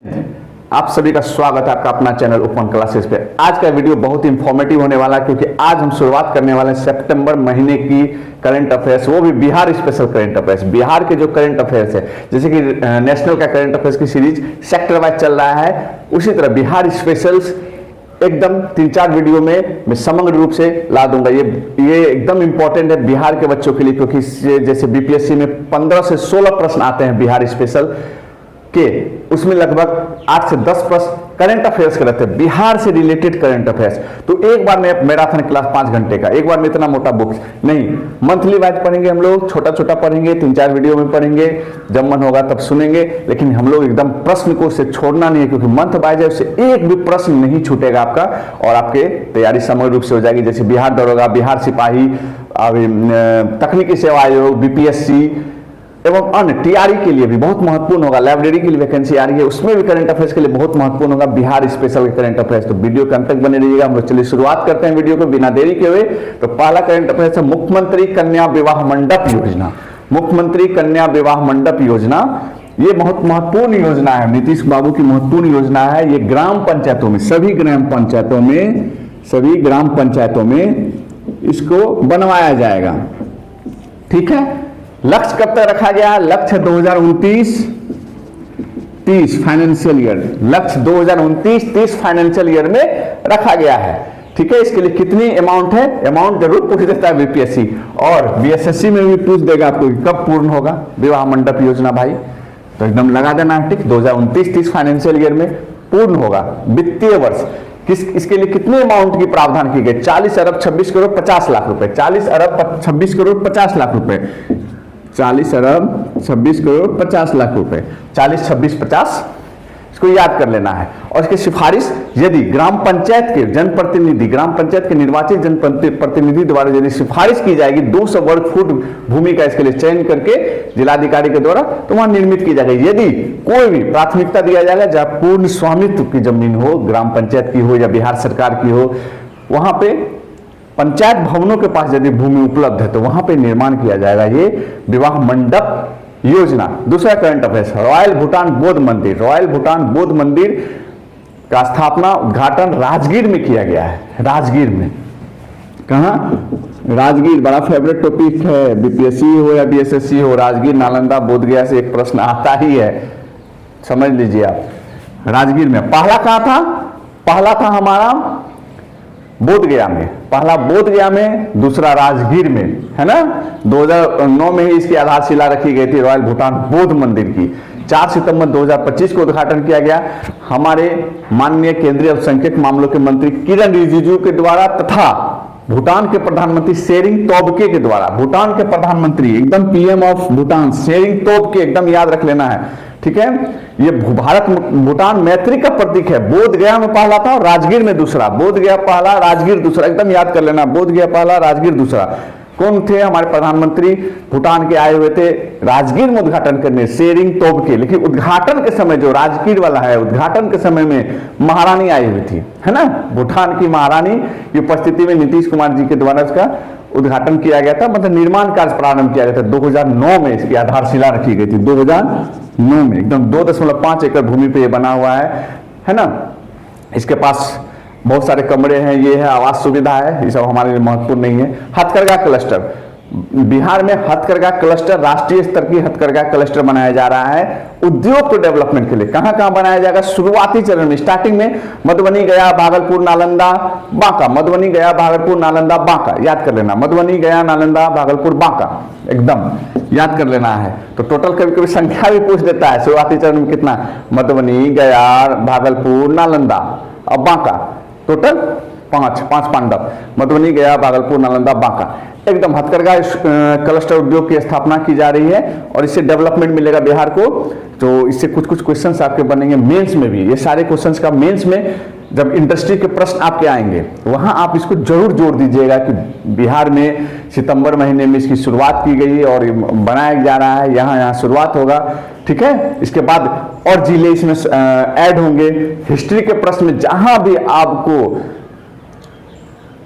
आप सभी का स्वागत है आपका अपना चैनल ओपन क्लासेस पे। आज का वीडियो बहुत ही इंफॉर्मेटिव होने वाला है क्योंकि आज हम शुरुआत करने वाले हैं सितंबर महीने की करंट अफेयर्स, वो भी Bihar special current affairs. Bihar के जो करंट अफेयर्स है, जैसे कि नेशनल का करंट अफेयर्स की सीरीज सेक्टर वाइज चल रहा है, उसी तरह बिहार स्पेशल्स एकदम 3-4 वीडियो में मैं समग्र रूप से ला दूंगा। ये एकदम इंपॉर्टेंट है बिहार के बच्चों के लिए, क्योंकि जैसे बीपीएससी में 15 से 16 प्रश्न आते हैं बिहार स्पेशल के, उसमें लगभग 8 से 10 प्रश्न करंट अफेयर्स के रहते हैं, बिहार से रिलेटेड करंट अफेयर्स। तो एक बार में मैराथन क्लास 5 घंटे का, एक बार में इतना मोटा बुक नहीं, मंथली वाइज पढ़ेंगे हम लोग, छोटा छोटा पढ़ेंगे, 3-4 वीडियो में पढ़ेंगे, जब मन होगा तब सुनेंगे। लेकिन हम लोग एकदम प्रश्न को से छोड़ना नहीं है, क्योंकि मंथ वाइज है, उससे एक भी प्रश्न नहीं छूटेगा आपका और आपके तैयारी समग्र रूप से हो जाएगी। जैसे बिहार दरोगा, बिहार सिपाही, तकनीकी सेवा आयोग, बीपीएससी एवं अन्य टीआरई के लिए भी बहुत महत्वपूर्ण होगा। लाइब्रेरी की वैकेंसी आ रही है, उसमें भी करंट अफेयर्स के लिए बहुत महत्वपूर्ण होगा बिहार स्पेशल करंट अफेयर्स। तो वीडियो के अंत तक बने रहिएगा। हम लोग चलिए शुरुआत करते हैं वीडियो को बिना देरी के हुए। तो पहला करंट अफेयर्स है मुख्यमंत्री कन्या विवाह मंडप योजना। मुख्यमंत्री कन्या विवाह मंडप योजना ये बहुत महत्वपूर्ण योजना है, नीतीश बाबू की महत्वपूर्ण योजना है। ये ग्राम पंचायतों में, सभी ग्राम पंचायतों में इसको बनवाया जाएगा। ठीक है, लक्ष्य कब तक रखा गया है? लक्ष्य 2029-30 फाइनेंशियल ईयर, लक्ष्य 2029-30 फाइनेंशियल ईयर में रखा गया है। ठीक है, इसके लिए कितनी अमाउंट है? अमाउंट जरूर पूछ देता है बीपीएससी, और बीएसएससी में भी पूछ देगा आपको कब पूर्ण होगा विवाह मंडप योजना भाई। तो एकदम लगा देना है टिक, 2029-30 फाइनेंशियल ईयर में पूर्ण होगा वित्तीय वर्ष। इसके लिए कितने अमाउंट की प्रावधान की गई? 40 अरब 26 करोड़ 50 लाख रुपए, 40 अरब 26 करोड़ 50 लाख रुपए, 40 अरब 26 करोड़ 50 लाख रुपए, 40, 26, 50, इसको याद कर लेना है। और इसकी सिफारिश यदि ग्राम पंचायत के जनप्रतिनिधि, ग्राम पंचायत के निर्वाचित जनप्रतिनिधि द्वारा यदि सिफारिश की जाएगी 200 वर्ग फुट भूमि का इसके लिए चयन करके जिलाधिकारी के द्वारा, तो वहां निर्मित की जाएगी। यदि कोई भी प्राथमिकता दिया जाएगा जहां पूर्ण स्वामित्व की जमीन हो, ग्राम पंचायत की हो या बिहार सरकार की हो, वहां पे पंचायत भवनों के पास यदि भूमि उपलब्ध है तो वहां पे निर्माण किया जाएगा ये विवाह मंडप योजना। दूसरा करंट अफेयर्स, रॉयल भूटान बौद्ध मंदिर। रॉयल भूटान बौद्ध मंदिर का स्थापना उद्घाटन राजगीर में किया गया है। राजगीर में, कहां? राजगीर बड़ा फेवरेट टॉपिक है, बीपीएससी हो या बीएसएससी हो, राजगीर, नालंदा, बोधगया से एक प्रश्न आता ही है, समझ लीजिए आप। राजगीर में पहला कहां था? पहला था हमारा बोधगया में, पहला बोधगया में, दूसरा राजगीर में, है ना। 2009 में ही इसकी आधारशिला रखी गई थी रॉयल भूटान बौद्ध मंदिर की। 4 सितंबर 2025 को उद्घाटन किया गया हमारे माननीय केंद्रीय अल्पसंख्यक मामलों के मंत्री किरण रिजिजू के द्वारा तथा भूटान के प्रधानमंत्री शेरिंग तोब्गे के द्वारा। भूटान के प्रधानमंत्री एकदम पीएम ऑफ भूटान शेरिंग तोब्गे, एकदम याद रख लेना है। ठीक है, ये भारत भूटान मैत्री का प्रतीक है। बोधगया में पहला था और राजगीर में दूसरा, बोधगया पहला, राजगीर दूसरा, एकदम याद कर लेना, बोधगया पहला, राजगीर दूसरा। कौन थे? हमारे प्रधानमंत्री भूटान के आए हुए थे राजगीर में उद्घाटन करने, शेरिंग तोब्गे। लेकिन उद्घाटन के समय जो राजगीर वाला है, उद्घाटन के समय में महारानी आई हुई थी, है ना, भूटान की महारानी की उपस्थिति में नीतीश कुमार जी के द्वारा इसका उद्घाटन किया गया था, मतलब निर्माण कार्य प्रारंभ किया गया था। 2009 में इसकी आधारशिला रखी गई थी, 2009 में। एकदम 2.5 एकड़ भूमि पे ये बना हुआ है ना। इसके पास बहुत सारे कमरे हैं, ये है आवास सुविधा है, ये सब हमारे लिए महत्वपूर्ण नहीं है। हथकरघा क्लस्टर, बिहार में हथकरघा क्लस्टर, राष्ट्रीय स्तर की हथकरघा क्लस्टर बनाया जा रहा है उद्योग के डेवलपमेंट के लिए। कहां कहां बनाया जाएगा? शुरुआती चरण में, स्टार्टिंग में मधुबनी, गया, भागलपुर, नालंदा, बांका। मधुबनी, गया, भागलपुर, नालंदा, बांका, याद कर लेना। मधुबनी, गया, नालंदा, भागलपुर, बांका, एकदम याद कर लेना है। तो टोटल कभी कभी संख्या भी पूछ देता है, शुरुआती चरण में कितना? मधुबनी, गया, भागलपुर, नालंदा और बांका, टोटल 5 पांडव। मधुबनी, गया, भागलपुर, नालंदा, बांका। एकदम हथकरघा क्लस्टर उद्योग की स्थापना की जा रही है और इससे डेवलपमेंट मिलेगा बिहार को। तो इससे कुछ क्वेश्चंस आपके बनेंगे मेंस में भी। ये सारे क्वेश्चंस का मेंस में जब इंडस्ट्री के प्रश्न आपके आएंगे वहां आप इसको जरूर जोड़ दीजिएगा कि बिहार में सितंबर महीने में इसकी शुरुआत की गई और बनाया जा रहा है, यहाँ शुरुआत होगा। ठीक है, इसके बाद और जिले इसमें ऐड होंगे। हिस्ट्री के प्रश्न में जहां भी आपको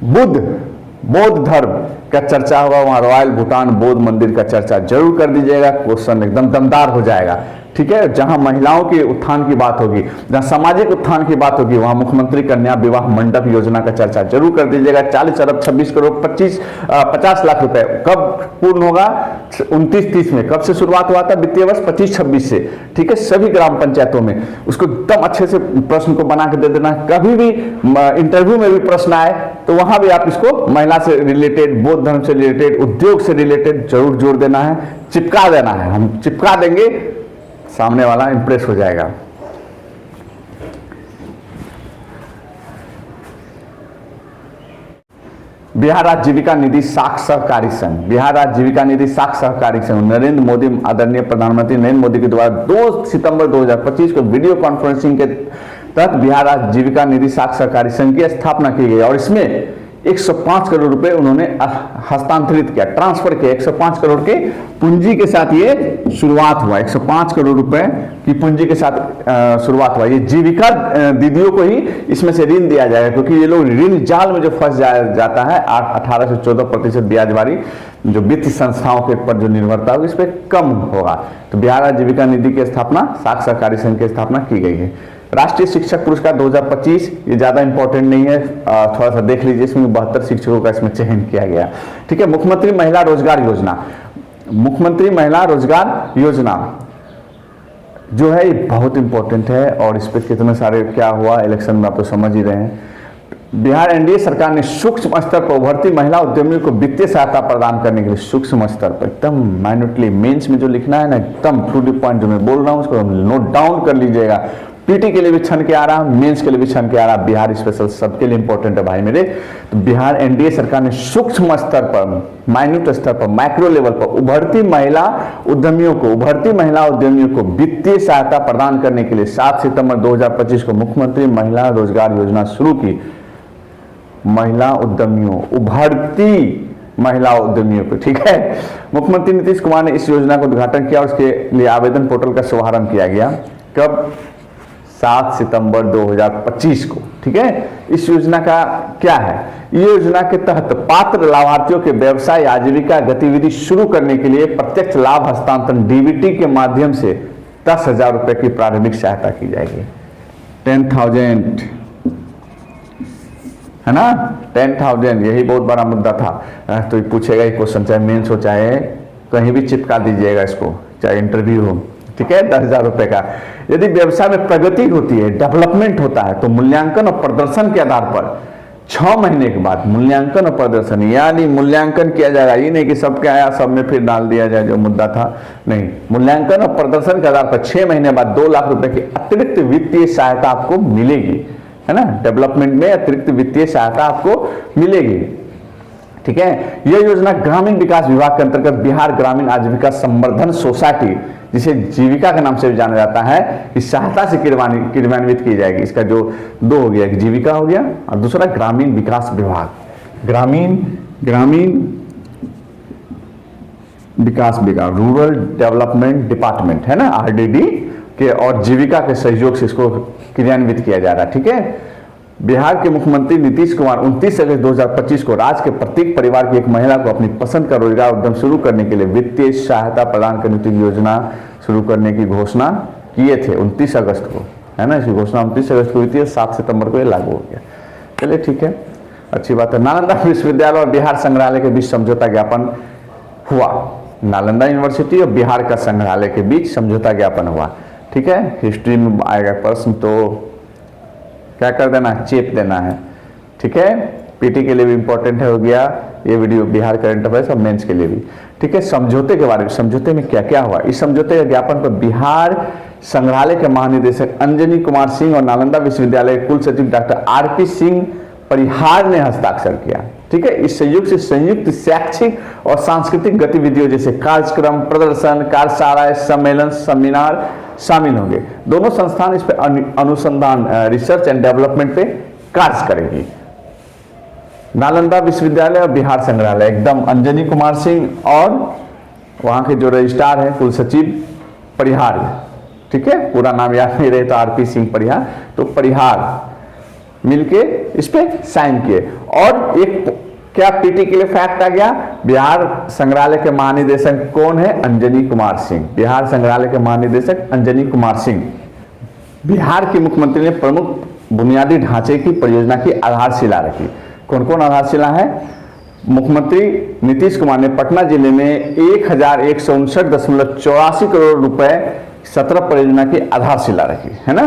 बौद्ध धर्म का चर्चा होगा वहां रॉयल भूटान बौद्ध मंदिर का चर्चा जरूर कर दीजिएगा, क्वेश्चन एकदम दमदार हो जाएगा। ठीक है, जहां महिलाओं के उत्थान की बात होगी, जहां सामाजिक उत्थान की बात होगी, वहां मुख्यमंत्री कन्या विवाह मंडप योजना का चर्चा जरूर कर दीजिएगा। 40 अरब 26 करोड़ 50 लाख रुपए कब पूर्ण होगा? 29-30 में। कब से शुरुआत हुआ था? वित्तीय वर्ष 25-26 से। ठीक है, सभी ग्राम पंचायतों में उसको एकदम अच्छे से प्रश्न को बना के दे देना। कभी भी इंटरव्यू में भी प्रश्न आए तो वहां भी आप इसको महिला से रिलेटेड, बौद्ध धर्म से रिलेटेड, उद्योग से रिलेटेड जरूर जोड़ देना है, चिपका देना है। हम चिपका देंगे, सामने वाला इंप्रेस हो जाएगा। बिहार राज्य जीविका निधि साख सहकारी संघ, बिहार राज्य जीविका निधि साख सहकारी संघ नरेंद्र मोदी, आदरणीय प्रधानमंत्री नरेंद्र मोदी के द्वारा 2 सितंबर 2025 को वीडियो कॉन्फ्रेंसिंग के तहत बिहार राज्य जीविका निधि साख सहकारी संघ की स्थापना की गई और इसमें 105 करोड़ रुपए उन्होंने हस्तांतरित किया, ट्रांसफर किया। 105 करोड़ के पूंजी के साथ ये शुरुआत हुआ। 105 करोड़ रुपए की पूंजी के साथ शुरुआत हुआ। ये जीविका दीदियों को ही इसमें से ऋण दिया जाएगा, क्योंकि ये लोग ऋण जाल में जो फंस जाता है, 18 से 14% ब्याज वाली जो वित्त संस्थाओं के ऊपर जो निर्भरता होगी, इस पर कम होगा। तो बिहार राज्य जीविका निधि की स्थापना, साख सहकारी संघ की स्थापना की गई है। राष्ट्रीय शिक्षक पुरस्कार 2025, ये ज्यादा इंपॉर्टेंट नहीं है, थोड़ा सा देख लीजिए। इसमें 72 शिक्षकों का इसमें चयन किया गया। ठीक है, मुख्यमंत्री महिला रोजगार योजना, मुख्यमंत्री महिला रोजगार योजना जो है ये बहुत इंपॉर्टेंट है और इस पर कितने सारे क्या हुआ इलेक्शन में आप तो समझ ही रहे हैं। बिहार एनडीए सरकार ने सूक्ष्म स्तर पर उभरती महिला उद्यमियों को वित्तीय सहायता प्रदान करने के लिए, सूक्ष्म स्तर पर एकदम माइन्यूटली, मेंस में जो लिखना है ना, एकदम टू द पॉइंट जो मैं बोल रहा हूं उसको नोट डाउन कर लीजिएगा। पीटी के लिए भी छन के आ रहा, मेंस के लिए भी छन के आ रहा, बिहार स्पेशल सबके लिए इंपॉर्टेंट है भाई मेरे। तो बिहार एनडीए सरकार ने सूक्ष्म स्तर पर, माइन्यूट स्तर पर, माइक्रो लेवल पर उभरती महिला उद्यमियों को वित्तीय सहायता प्रदान करने के लिए 7 सितंबर 2025 को मुख्यमंत्री महिला रोजगार योजना शुरू की। महिला उद्यमियों, उभरती महिला उद्यमियों को, ठीक है। मुख्यमंत्री नीतीश कुमार ने इस योजना का उद्घाटन किया और उसके लिए आवेदन पोर्टल का शुभारंभ किया गया। कब? 7 सितंबर 2025 को। ठीक है, इस योजना का क्या है? ये योजना के तहत पात्र लाभार्थियों के व्यवसाय आजीविका गतिविधि शुरू करने के लिए प्रत्यक्ष लाभ हस्तांतरण डीबीटी के माध्यम से 10,000 रुपए की प्रारंभिक सहायता की जाएगी। 10,000 है ना, 10,000, यही बहुत बड़ा मुद्दा था। तो पूछेगा ये क्वेश्चन, चाहे मेंस हो चाहे कहीं भी चिपका दीजिएगा इसको, चाहे इंटरव्यू हो। ठीक है, 10,000 रुपए का। यदि व्यवसाय में प्रगति होती है, डेवलपमेंट होता है, तो मूल्यांकन और प्रदर्शन के आधार पर 6 महीने के बाद मूल्यांकन और प्रदर्शन, यानी मूल्यांकन किया जाएगा। ये नहीं कि सबके आया सब में फिर डाल दिया जाए जो मुद्दा था, नहीं। मूल्यांकन और प्रदर्शन के आधार पर 6 महीने बाद 2 लाख रुपए की अतिरिक्त वित्तीय सहायता आपको मिलेगी, है ना। डेवलपमेंट में अतिरिक्त वित्तीय सहायता आपको मिलेगी। ठीक है, यह योजना ग्रामीण विकास विभाग के अंतर्गत बिहार ग्रामीण आजीविका संवर्धन सोसाइटी, जिसे जीविका के नाम से भी जाना जाता है, इस सहायता से क्रियान्वित की जाएगी। इसका जो 2 हो गया, एक जीविका हो गया और दूसरा ग्रामीण विकास विभाग, ग्रामीण विकास विभाग, रूरल डेवलपमेंट डिपार्टमेंट, है ना, आरडीडी के और जीविका के सहयोग से इसको क्रियान्वित किया जा रहा है। ठीक है, बिहार के मुख्यमंत्री नीतीश कुमार 29 अगस्त 2025 को राज्य के प्रत्येक परिवार की एक महिला को अपनी पसंद का रोजगार उद्यम शुरू करने के लिए वित्तीय सहायता प्रदान करने की योजना शुरू करने की घोषणा किए थे 29 अगस्त को, है ना। इसकी घोषणा 29 अगस्त को हुई थी और 7 सितंबर को ये लागू हो गया। चलिए ठीक है, अच्छी बात है। नालंदा विश्वविद्यालय और बिहार संग्रहालय के बीच समझौता ज्ञापन हुआ। नालंदा यूनिवर्सिटी और बिहार का संग्रहालय के बीच समझौता ज्ञापन हुआ। ठीक है, हिस्ट्री में आएगा प्रश्न तो क्या कर देना, चेप देना है। ठीक है, पीटी के लिए भी इंपॉर्टेंट है, हो गया ये वीडियो, बिहार करंट अफेयर्स और मेंस के लिए भी। ठीक है, समझौते के बारे में, समझौते में क्या क्या हुआ। इस समझौते के ज्ञापन पर बिहार संग्रहालय के महानिदेशक अंजनी कुमार सिंह और नालंदा विश्वविद्यालय के कुल सचिव डॉक्टर आरपी सिंह परिहार ने हस्ताक्षर किया। ठीक है, इस संयुक्त से संयुक्त शैक्षिक और सांस्कृतिक गतिविधियों जैसे कार्यक्रम, प्रदर्शन, कार्यशाला, सम्मेलन, सेमिनार शामिल होंगे। दोनों संस्थान इस पर अनुसंधान, रिसर्च एंड डेवलपमेंट पे कार्य करेगी। नालंदा विश्वविद्यालय और बिहार संग्रहालय, एकदम अंजनी कुमार सिंह और वहां के जो रजिस्ट्रार है कुल सचिव परिहार, ठीक है, पूरा नाम याद नहीं रहे तो आरपी सिंह परिहार, तो परिहार मिलके इस पे साइन किए। और एक क्या पीटी के लिए फैक्ट आ गया? बिहार संग्रहालय के महानिदेशक कौन है? अंजनी कुमार सिंह। बिहार संग्रहालय के महानिदेशक अंजनी कुमार सिंह। बिहार के मुख्यमंत्री ने प्रमुख बुनियादी ढांचे की परियोजना की आधारशिला रखी। कौन कौन आधारशिला है? मुख्यमंत्री नीतीश कुमार ने पटना जिले में 1159.84 करोड़ रुपए 17 परियोजना की आधारशिला रखी है ना।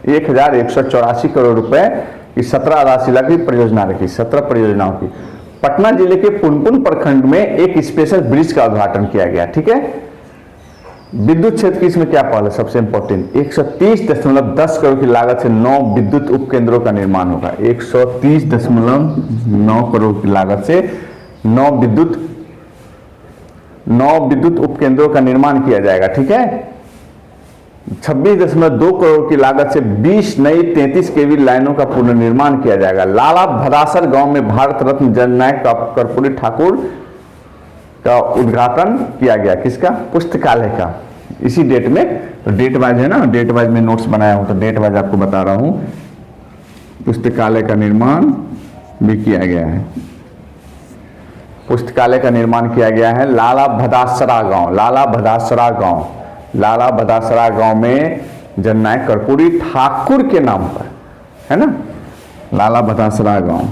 1184 करोड़ रुपए की 17 आधारशिला की परियोजना रखी, 17 परियोजनाओं की। पटना जिले के पुनपुन प्रखंड में एक स्पेशल ब्रिज का उद्घाटन किया गया। ठीक है। विद्युत क्षेत्र की इसमें क्या पहल है? सबसे इंपॉर्टेंट 130.10 करोड़ की लागत से 9 विद्युत उपकेंद्रों का निर्माण होगा। 130.9 करोड़ की लागत से 9 विद्युत उपकेंद्रों का निर्माण किया जाएगा। ठीक है। 26.2 करोड़ की लागत से 20 नई 33 केवी लाइनों का पुनर्निर्माण किया जाएगा। लाला भदासर गांव में भारत रत्न जननायक कर्पूरी ठाकुर का उद्घाटन किया गया। किसका? पुस्तकालय का। इसी डेट में, तो डेट वाइज है ना, डेट वाइज में नोट्स बनाया हूं, तो डेट वाइज आपको बता रहा हूं। पुस्तकालय का निर्माण भी किया गया है। पुस्तकालय का निर्माण किया गया है लाला भदासरा गांव में जननायक कर्पूरी ठाकुर के नाम पर, है ना। लाला भदासरा गांव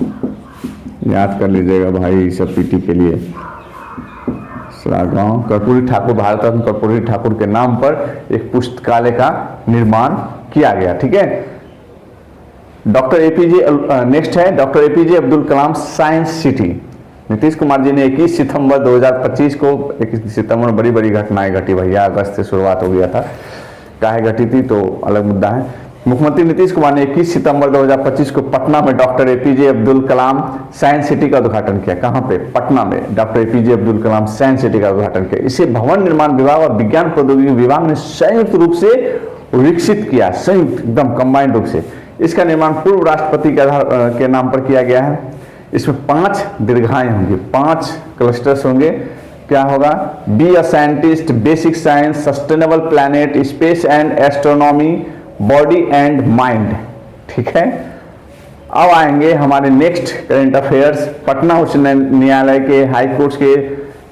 याद कर लीजिएगा भाई, सब पीटी के लिए। गांव कर्पूरी ठाकुर, भारत रत्न कर्पूरी ठाकुर के नाम पर एक पुस्तकालय का निर्माण किया गया। ठीक है। डॉक्टर एपीजे, नेक्स्ट है doctor APJ Abdul Kalam science city. Nitish Kumar ji ने 21 सितंबर 2025 को, 21 सितंबर बड़ी बड़ी घटनाएं घटी भैया, अगस्त से शुरुआत हो गया था, काहे घटी थी तो अलग मुद्दा है। मुख्यमंत्री नीतीश कुमार ने 21 सितंबर 2025 को पटना में doctor APJ Abdul Kalam science city का उद्घाटन किया। कहां पे? पटना में doctor APJ Abdul Kalam science city का उद्घाटन किया। इसे भवन निर्माण विभाग और विज्ञान प्रौद्योगिकी विभाग ने संयुक्त रूप से विकसित किया, संयुक्त एकदम कंबाइंड रूप से। इसका निर्माण पूर्व राष्ट्रपति के नाम पर किया गया है। इसमें 5 दीर्घाएं होंगी, 5 क्लस्टर्स होंगे। क्या होगा? Be a scientist, basic science, sustainable planet, space and astronomy, body and mind. ठीक है। अब आएंगे हमारे नेक्स्ट करंट अफेयर्स। पटना उच्च न्यायालय के हाई कोर्ट के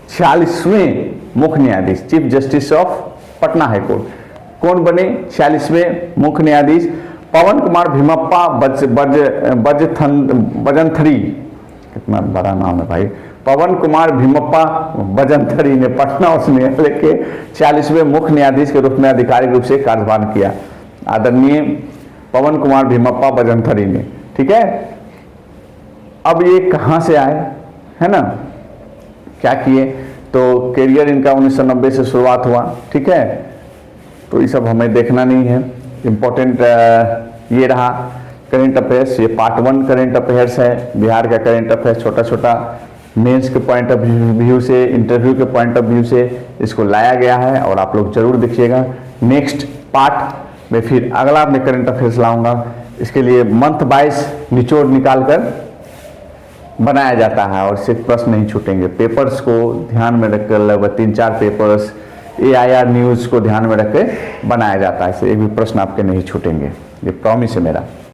46वें मुख्य न्यायाधीश, chief justice of Patna high court कौन बने? 46वें मुख्य न्यायाधीश पवन कुमार भीमप्पा बजंथरी। कितना बड़ा नाम है भाई। पवन कुमार भीमप्पा बजंथरी ने पटना उच्च न्यायालय के 46वें मुख्य न्यायाधीश के रूप में आधिकारिक रूप से कार्यभार किया। आदरणीय पवन कुमार भीमप्पा बजंथरी ने। ठीक है। अब ये कहां से आए, है ना, क्या किए? तो कैरियर इनका 1990 से शुरुआत हुआ। ठीक है। तो ये सब हमें देखना नहीं है। इंपॉर्टेंट ये रहा करेंट अफेयर्स। ये पार्ट 1 करेंट अफेयर्स है, बिहार का करेंट अफेयर्स। छोटा छोटा मेंस के पॉइंट ऑफ व्यू से, इंटरव्यू के पॉइंट ऑफ व्यू से इसको लाया गया है, और आप लोग जरूर देखिएगा। नेक्स्ट पार्ट में फिर अगला मैं करंट अफेयर्स लाऊंगा। इसके लिए मंथ वाइज निचोड़ निकाल कर बनाया जाता है, और इससे प्रश्न नहीं छूटेंगे। पेपर्स को ध्यान में रखकर लगभग 3-4 पेपर्स AIR न्यूज़ को ध्यान में रख के बनाया जाता है, इससे एक भी प्रश्न आपके नहीं छूटेंगे, ये प्रॉमिस है मेरा।